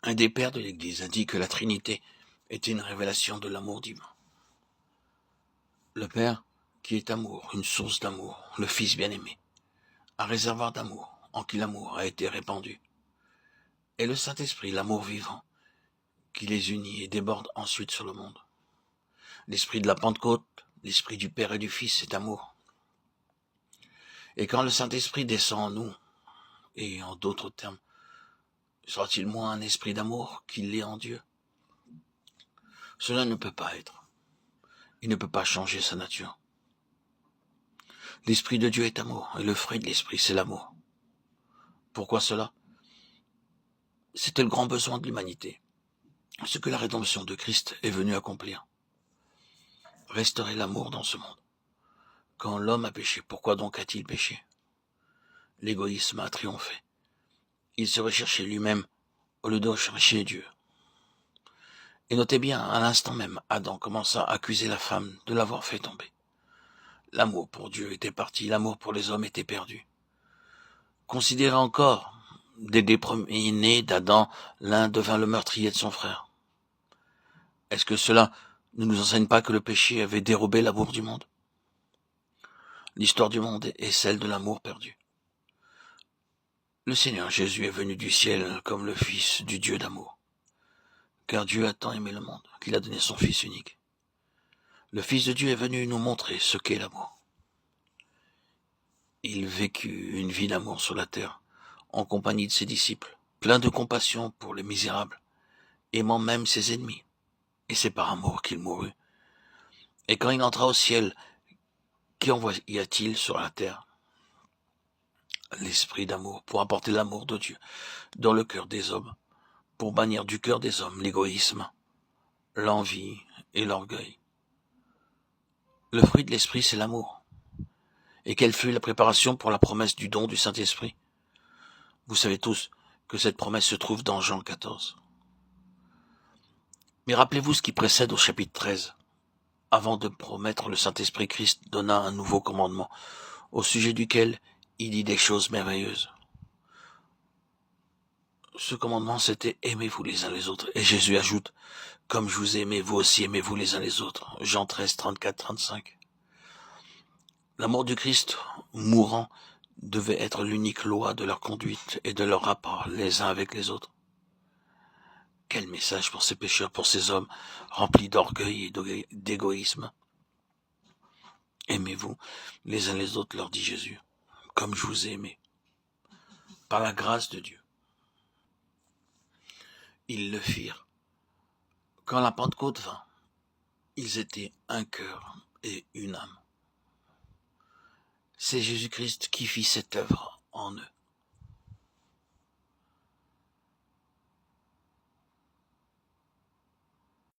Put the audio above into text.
Un des pères de l'Église a dit que la Trinité était une révélation de l'amour divin. Le Père, qui est amour, une source d'amour, le Fils bien-aimé, un réservoir d'amour en qui l'amour a été répandu, et le Saint-Esprit, l'amour vivant, qui les unit et déborde ensuite sur le monde. L'esprit de la Pentecôte, l'esprit du Père et du Fils est amour. Et quand le Saint-Esprit descend en nous, et en d'autres termes, sera-t-il moins un esprit d'amour qu'il l'est en Dieu? Cela ne peut pas être. Il ne peut pas changer sa nature. L'Esprit de Dieu est amour, et le fruit de l'Esprit, c'est l'amour. Pourquoi cela? C'était le grand besoin de l'humanité, ce que la rédemption de Christ est venue accomplir. Restaurer l'amour dans ce monde. Quand l'homme a péché, pourquoi donc a-t-il péché? L'égoïsme a triomphé. Il se recherchait lui-même au lieu de rechercher Dieu. Et notez bien, à l'instant même, Adam commença à accuser la femme de l'avoir fait tomber. L'amour pour Dieu était parti, l'amour pour les hommes était perdu. Considérez encore, dès les premiers-nés d'Adam, l'un devint le meurtrier de son frère. Est-ce que cela ne nous enseigne pas que le péché avait dérobé l'amour du monde? L'histoire du monde est celle de l'amour perdu. Le Seigneur Jésus est venu du ciel comme le Fils du Dieu d'amour. Car Dieu a tant aimé le monde qu'il a donné son Fils unique. Le Fils de Dieu est venu nous montrer ce qu'est l'amour. Il vécut une vie d'amour sur la terre, en compagnie de ses disciples, plein de compassion pour les misérables, aimant même ses ennemis. Et c'est par amour qu'il mourut. Et quand il entra au ciel, qui envoya-t-il sur la terre? L'esprit d'amour, pour apporter l'amour de Dieu dans le cœur des hommes, pour bannir du cœur des hommes l'égoïsme, l'envie et l'orgueil. Le fruit de l'esprit, c'est l'amour. Et quelle fut la préparation pour la promesse du don du Saint-Esprit? Vous savez tous que cette promesse se trouve dans Jean 14. Mais rappelez-vous ce qui précède au chapitre 13. Avant de promettre le Saint-Esprit, Christ donna un nouveau commandement, au sujet duquel il dit des choses merveilleuses. Ce commandement, c'était « Aimez-vous les uns les autres ». Et Jésus ajoute « Comme je vous ai aimé, vous aussi aimez-vous les uns les autres ». Jean 13, 34, 35. L'amour du Christ, mourant, devait être l'unique loi de leur conduite et de leur rapport les uns avec les autres. Quel message pour ces pécheurs, pour ces hommes remplis d'orgueil et d'égoïsme. Aimez-vous les uns les autres, leur dit Jésus, comme je vous ai aimé, par la grâce de Dieu. Ils le firent. Quand la Pentecôte vint, ils étaient un cœur et une âme. C'est Jésus-Christ qui fit cette œuvre en eux.